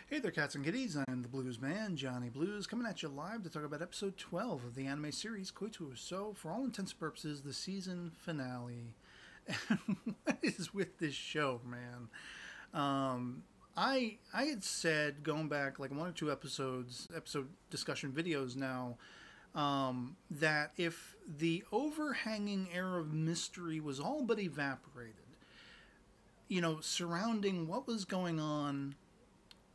Hey there, cats and kitties. I'm the Blues Man, Johnny Blues, coming at you live to talk about episode 12 of the anime series Koitu. So, for all intents and purposes, the season finale. And what is with this show, man? I had said going back like one or two episode discussion videos now, that if the overhanging air of mystery was all but evaporated, surrounding what was going on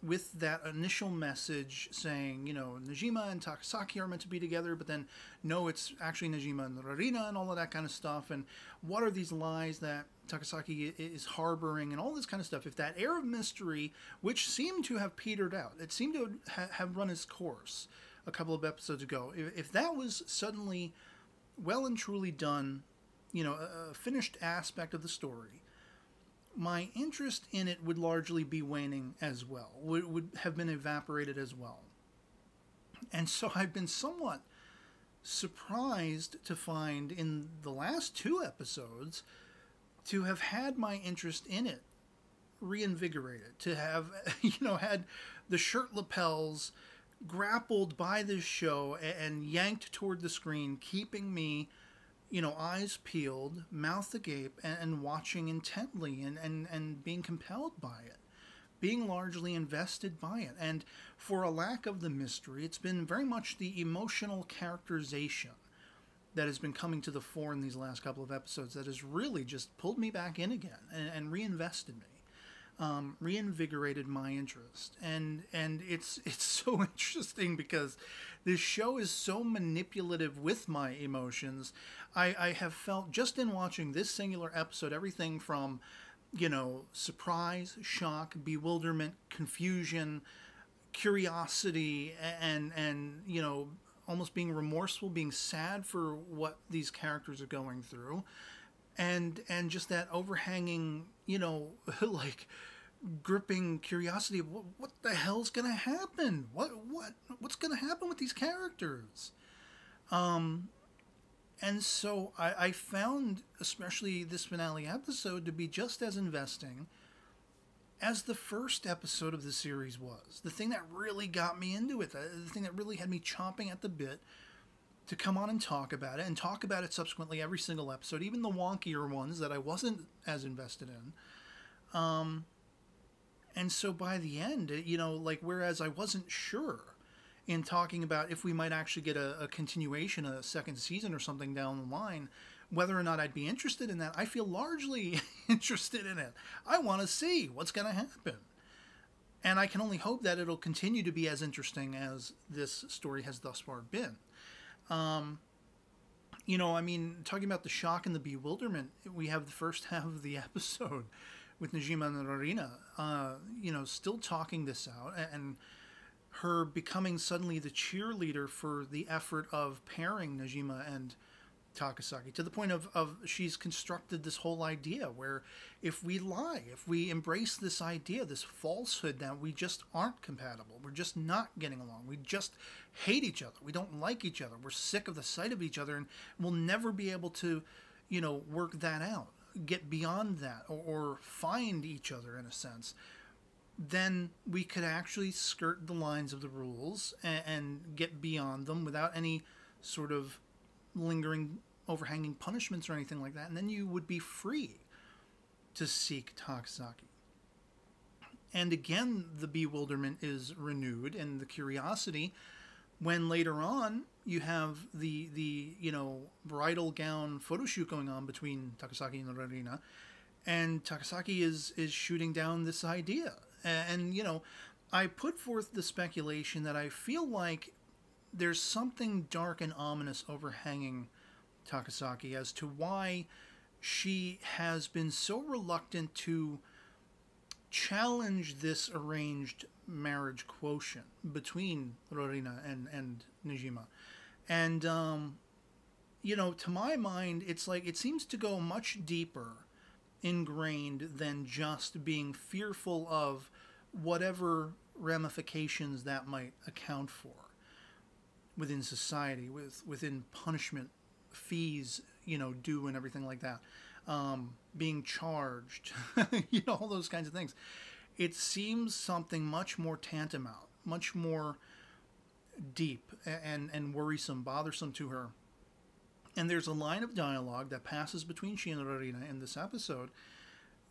with that initial message saying, Najima and Takasaki are meant to be together, but then no, it's actually Najima and Rarina and all of that kind of stuff. And what are these lies that Takasaki is harboring and all this kind of stuff? If that air of mystery, which seemed to have petered out, it seemed to have run its course a couple of episodes ago, if that was suddenly well and truly done, a finished aspect of the story, my interest in it would largely be waning as well, would have been evaporated as well. And so I've been somewhat surprised to find in the last two episodes to have had my interest in it reinvigorated, to have, had the shirt lapels grappled by this show and yanked toward the screen, keeping me eyes peeled, mouth agape, and watching intently and being compelled by it, being largely invested by it. And for a lack of the mystery, it's been very much the emotional characterization that has been coming to the fore in these last couple of episodes that has really just pulled me back in again and reinvested me. Reinvigorated my interest, and it's so interesting because this show is so manipulative with my emotions. I have felt just in watching this singular episode everything from surprise, shock, bewilderment, confusion, curiosity, and almost being remorseful, being sad for what these characters are going through, and just that overhanging like gripping curiosity of what the hell's gonna happen, what's gonna happen with these characters. And so I found especially this finale episode to be just as investing as the first episode of the series was. The thing that really got me into it, the thing that really had me chomping at the bit to come on and talk about it, and talk about it subsequently every single episode, even the wonkier ones that I wasn't as invested in. And so by the end, whereas I wasn't sure in talking about if we might actually get a continuation, a second season or something down the line, whether or not I'd be interested in that, I feel largely interested in it. I want to see what's going to happen. And I can only hope that it'll continue to be as interesting as this story has thus far been. Talking about the shock and the bewilderment, we have the first half of the episode with Najima and Rarina, still talking this out, and her becoming suddenly the cheerleader for the effort of pairing Najima and Takasaki, to the point of she's constructed this whole idea where if we lie, if we embrace this idea, this falsehood that we just aren't compatible, we're just not getting along, we just hate each other, we don't like each other, we're sick of the sight of each other, and we'll never be able to, work that out, get beyond that, or find each other in a sense, then we could actually skirt the lines of the rules and get beyond them without any sort of lingering, overhanging punishments or anything like that, and then you would be free to seek Takasaki. And again, the bewilderment is renewed, and the curiosity when later on you have the bridal gown photo shoot going on between Takasaki and Rarina, and Takasaki is shooting down this idea. And I put forth the speculation that I feel like there's something dark and ominous overhanging Takasaki as to why she has been so reluctant to challenge this arranged marriage quotient between Rorina and Najima. And, to my mind, it's like it seems to go much deeper ingrained than just being fearful of whatever ramifications that might account for within society, within punishment, fees, due and everything like that, being charged, all those kinds of things. It seems something much more tantamount, much more deep and worrisome, bothersome to her. And there's a line of dialogue that passes between she and Rorina in this episode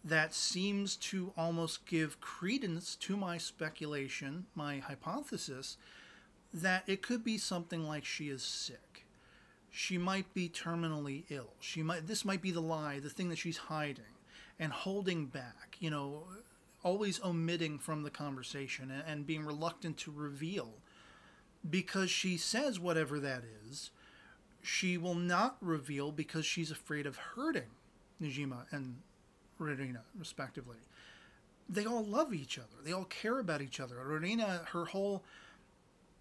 that seems to almost give credence to my speculation, my hypothesis, that it could be something like she is sick. She might be terminally ill. This might be the lie, the thing that she's hiding and holding back, you know, always omitting from the conversation and being reluctant to reveal. Because she says whatever that is, she will not reveal because she's afraid of hurting Najima and Rorina, respectively. They all love each other. They all care about each other. Rorina, her whole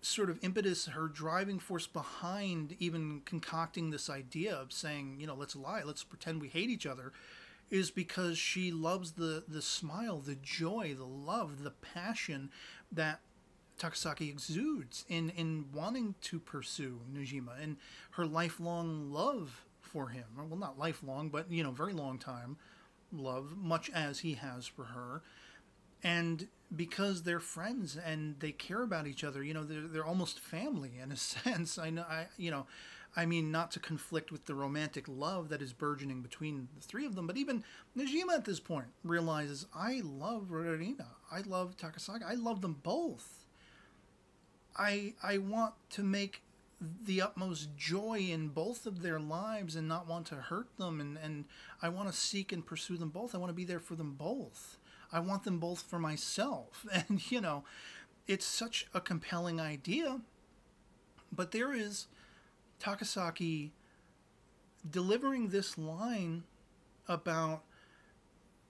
sort of impetus, her driving force behind even concocting this idea of saying, you know, let's lie, let's pretend we hate each other, is because she loves the smile, the joy, the love, the passion that Takasaki exudes in wanting to pursue Najima and her lifelong love for him. Well, not lifelong, but, you know, very long time love, much as he has for her. And because they're friends and they care about each other, you know, they're almost family in a sense. I mean, not to conflict with the romantic love that is burgeoning between the three of them, but even Najima at this point realizes, I love Rorina, I love Takasaki, I love them both. I want to make the utmost joy in both of their lives and not want to hurt them, and I want to seek and pursue them both. I want to be there for them both. I want them both for myself. And, you know, it's such a compelling idea. But there is Takasaki delivering this line about,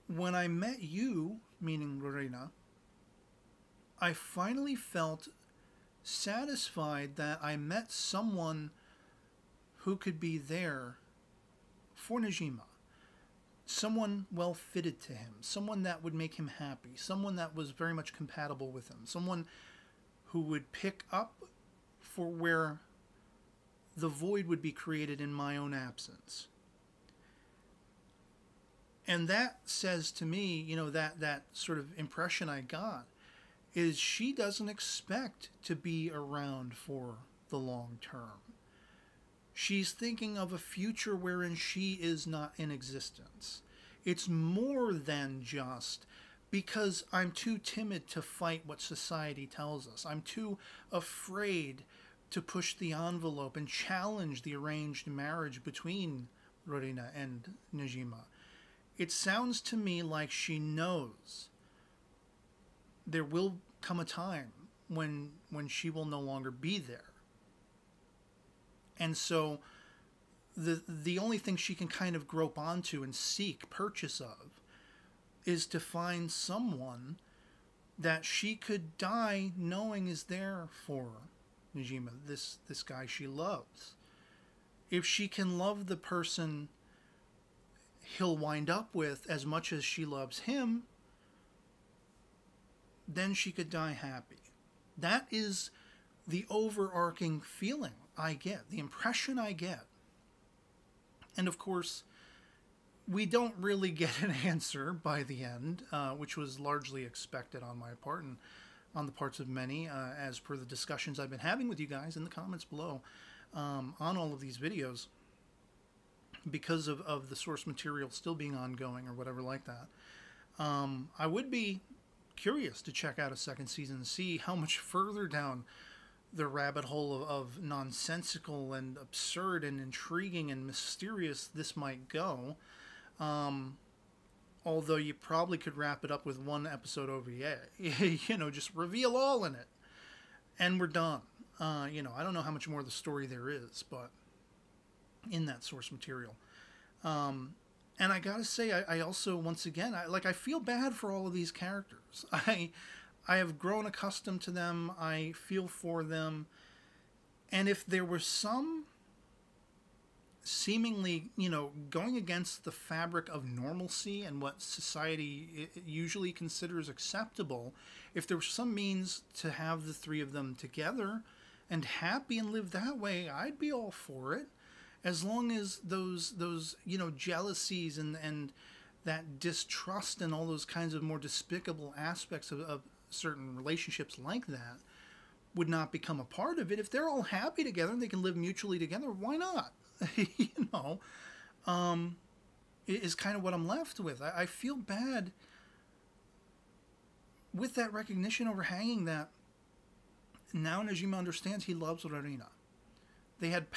when I met you, meaning Rorina, I finally felt satisfied that I met someone who could be there for Najima. Someone well fitted to him, someone that would make him happy, someone that was very much compatible with him, someone who would pick up for where the void would be created in my own absence. And that says to me, you know, that sort of impression I got is she doesn't expect to be around for the long term. She's thinking of a future wherein she is not in existence. It's more than just because I'm too timid to fight what society tells us. I'm too afraid to push the envelope and challenge the arranged marriage between Rorina and Najima. It sounds to me like she knows there will come a time when she will no longer be there. And so the only thing she can kind of grope onto and seek purchase of is to find someone that she could die knowing is there for Najima, this guy she loves. If she can love the person he'll wind up with as much as she loves him, then she could die happy. That is the overarching feeling I get, the impression I get. And of course, we don't really get an answer by the end, which was largely expected on my part and on the parts of many, as per the discussions I've been having with you guys in the comments below on all of these videos, because of the source material still being ongoing or whatever like that. I would be curious to check out a second season and see how much further down the rabbit hole of nonsensical and absurd and intriguing and mysterious this might go. Although you probably could wrap it up with one episode OVA. You know, just reveal all in it. And we're done. You know, I don't know how much more of the story there is, but in that source material. And I gotta say, I also, once again, I feel bad for all of these characters. I have grown accustomed to them. I feel for them. And if there were some seemingly, you know, going against the fabric of normalcy and what society usually considers acceptable, if there was some means to have the three of them together and happy and live that way, I'd be all for it. As long as those you know, jealousies and that distrust and all those kinds of more despicable aspects of certain relationships like that would not become a part of it. If they're all happy together and they can live mutually together, why not? You know, is kind of what I'm left with. I feel bad with that recognition overhanging that now Najima understands he loves Rarina. They had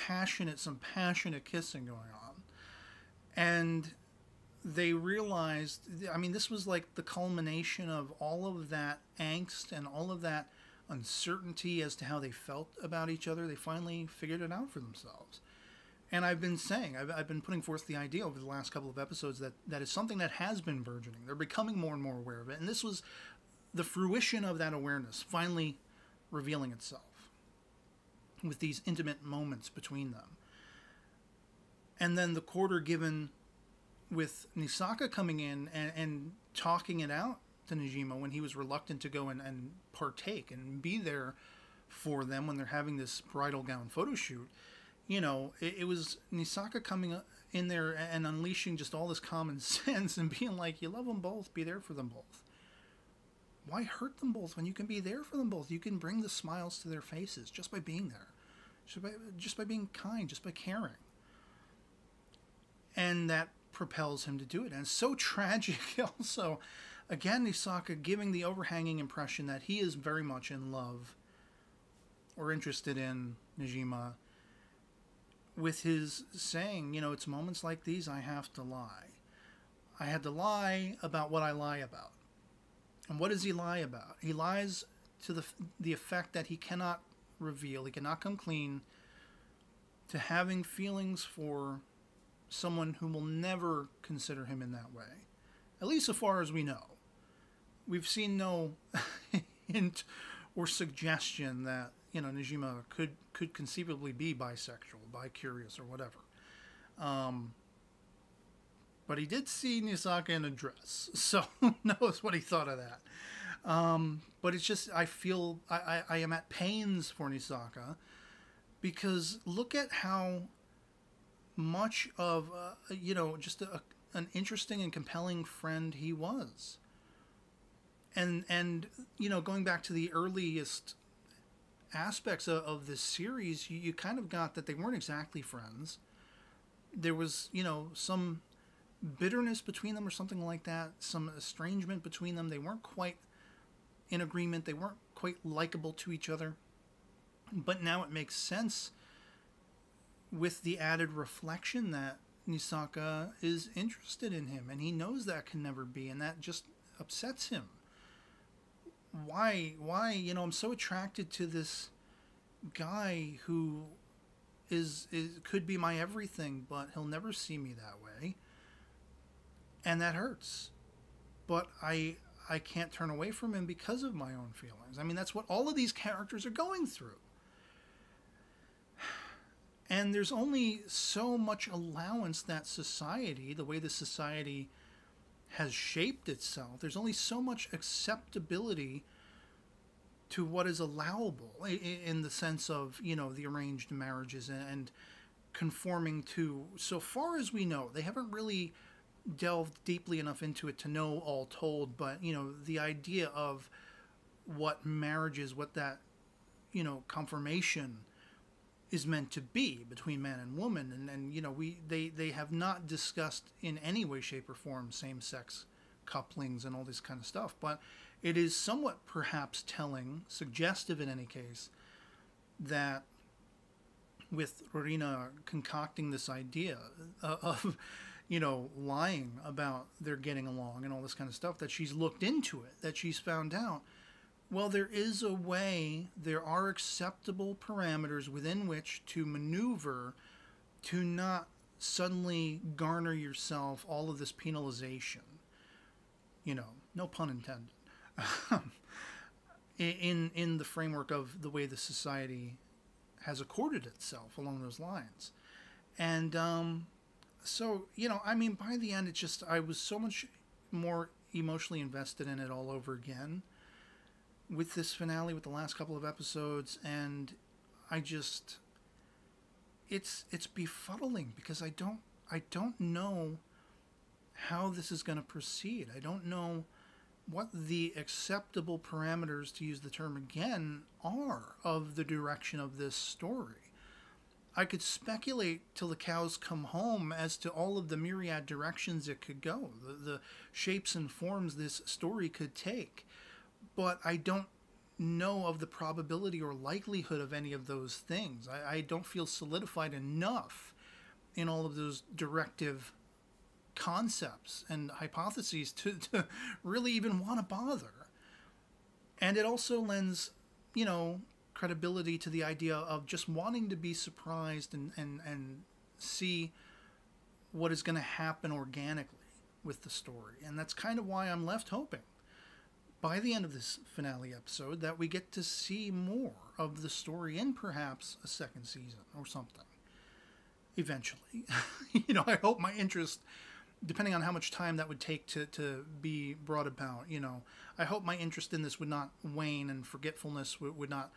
some passionate kissing going on. And they realized, I mean, this was like the culmination of all of that angst and all of that uncertainty as to how they felt about each other. They finally figured it out for themselves. And I've been saying, I've been putting forth the idea over the last couple of episodes that is something that has been burgeoning. They're becoming more and more aware of it. And this was the fruition of that awareness finally revealing itself with these intimate moments between them. And then the quarter given with Nisaka coming in and talking it out to Najima when he was reluctant to go and partake and be there for them when they're having this bridal gown photo shoot. You know, it was Nisaka coming in there and unleashing just all this common sense and being like, you love them both, be there for them both. Why hurt them both when you can be there for them both? You can bring the smiles to their faces just by being there, just by being kind, just by caring. And that propels him to do it. And it's so tragic also. Again, Nisaka giving the overhanging impression that he is very much in love or interested in Najima, with his saying, you know, it's moments like these I have to lie. I had to lie about what I lie about. And what does he lie about? He lies to the effect that he cannot reveal, he cannot come clean to having feelings for someone who will never consider him in that way. At least so far as we know. We've seen no hint or suggestion that, you know, Najima could conceivably be bisexual, bi-curious, or whatever. But he did see Nisaka in a dress, so who knows what he thought of that. But it's just, I feel, I am at pains for Nisaka, because look at how much of, you know, just an interesting and compelling friend he was. And you know, going back to the earliest aspects of this series, you kind of got that they weren't exactly friends. There was, you know, some bitterness between them or something like that, some estrangement between them. They weren't quite in agreement. They weren't quite likable to each other. But now it makes sense with the added reflection that Nisaka is interested in him, and he knows that can never be, and that just upsets him. Why, you know, I'm so attracted to this guy who is could be my everything, but he'll never see me that way. And that hurts. But I can't turn away from him because of my own feelings. I mean, that's what all of these characters are going through. And there's only so much allowance that society, the way the society has shaped itself, there's only so much acceptability to what is allowable in the sense of, you know, the arranged marriages and conforming to, so far as we know, they haven't really delved deeply enough into it to know all told, but, you know, the idea of what marriage is, what that, you know, confirmation is meant to be between man and woman, and you know, they have not discussed in any way, shape, or form same-sex couplings and all this kind of stuff, but it is somewhat perhaps telling, suggestive in any case, that with Rorina concocting this idea of, you know, lying about their getting along and all this kind of stuff, that she's looked into it, that she's found out, well, there is a way, there are acceptable parameters within which to maneuver to not suddenly garner yourself all of this penalization. You know, no pun intended. in the framework of the way the society has accorded itself along those lines. And so, you know, I mean, by the end, it just, I was so much more emotionally invested in it all over again with this finale, with the last couple of episodes, and I just, it's befuddling because I don't know how this is going to proceed. I don't know what the acceptable parameters, to use the term again, are of the direction of this story. I could speculate till the cows come home as to all of the myriad directions it could go, the shapes and forms this story could take. But I don't know of the probability or likelihood of any of those things. I don't feel solidified enough in all of those directive concepts and hypotheses to really even want to bother. And it also lends, credibility to the idea of just wanting to be surprised and see what is going to happen organically with the story. And that's kind of why I'm left hoping by the end of this finale episode that we get to see more of the story in perhaps a second season or something eventually. I hope my interest, depending on how much time that would take to be brought about, I hope my interest in this would not wane and forgetfulness would not,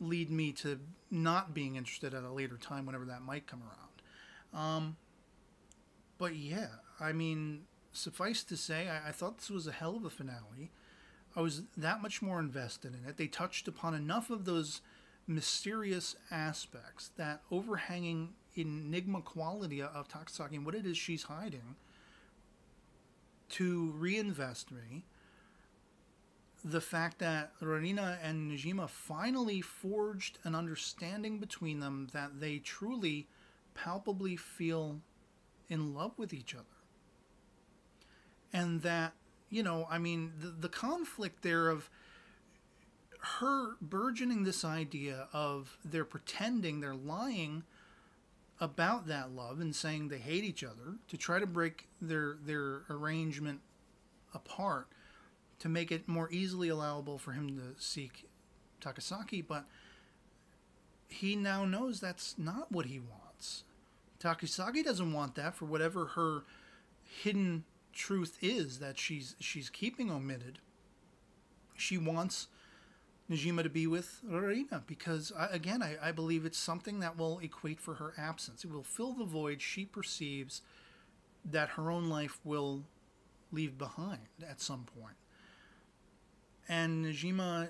lead me to not being interested at a later time whenever that might come around. But yeah, I mean, suffice to say, I thought this was a hell of a finale. I was that much more invested in it. They touched upon enough of those mysterious aspects, that overhanging enigma quality of Takasaki and what it is she's hiding, to reinvest me. The fact that Rorina and Najima finally forged an understanding between them that they truly, palpably feel in love with each other. And that, the conflict there of her burgeoning this idea of they're pretending, they're lying about that love and saying they hate each other to try to break their arrangement apart, to make it more easily allowable for him to seek Takasaki, but he now knows that's not what he wants. Takasaki doesn't want that for whatever her hidden truth is that she's keeping omitted. She wants Najima to be with Rorina because, I believe it's something that will equate for her absence. It will fill the void she perceives that her own life will leave behind at some point. And Najima,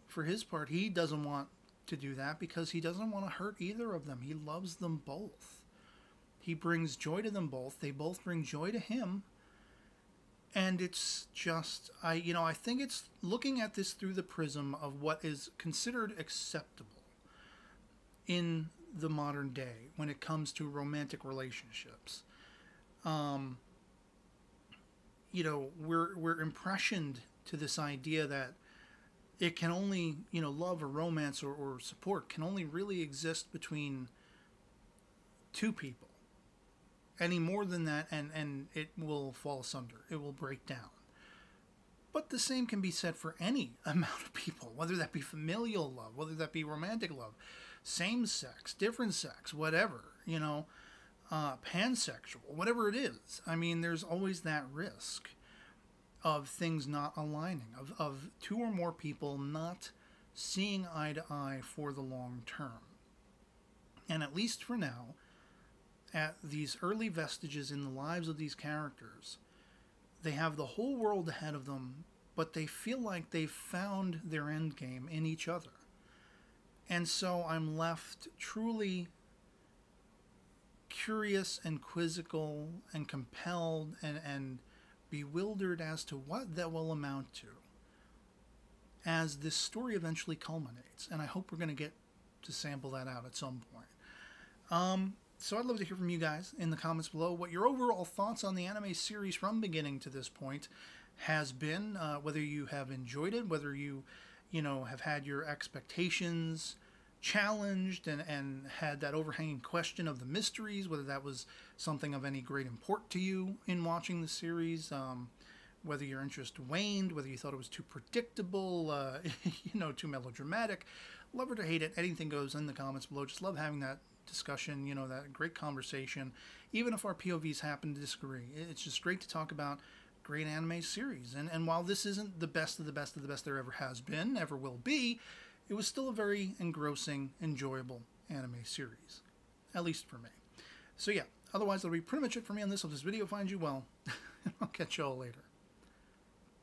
for his part, he doesn't want to do that because he doesn't want to hurt either of them. He loves them both. He brings joy to them both. They both bring joy to him. And it's just, I think it's looking at this through the prism of what is considered acceptable in the modern day when it comes to romantic relationships. We're impressioned to this idea that it can only, love or romance or support can only really exist between two people. Any more than that, and it will fall asunder. It will break down. But the same can be said for any amount of people, whether that be familial love, whether that be romantic love, same sex, different sex, whatever, pansexual, whatever it is. I mean, there's always that risk of things not aligning, of two or more people not seeing eye to eye for the long term. And at least for now, at these early vestiges in the lives of these characters, they have the whole world ahead of them, but they feel like they've found their end game in each other. And so I'm left truly curious and quizzical and compelled and bewildered as to what that will amount to as this story eventually culminates. And I hope we're going to get to sample that out at some point. So I'd love to hear from you guys in the comments below what your overall thoughts on the anime series from beginning to this point has been, whether you have enjoyed it, whether you have had your expectations challenged and had that overhanging question of the mysteries, whether that was something of any great import to you in watching the series, whether your interest waned, whether you thought it was too predictable, too melodramatic. Love or to hate it, anything goes in the comments below. Just love having that discussion, that great conversation, even if our POVs happen to disagree. It's just great to talk about great anime series. And while this isn't the best of the best of the best there ever has been, ever will be, it was still a very engrossing, enjoyable anime series, at least for me. So yeah, Otherwise, that'll be pretty much it for me on this. Hope this video finds you well. I'll catch you all later.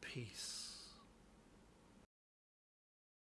Peace.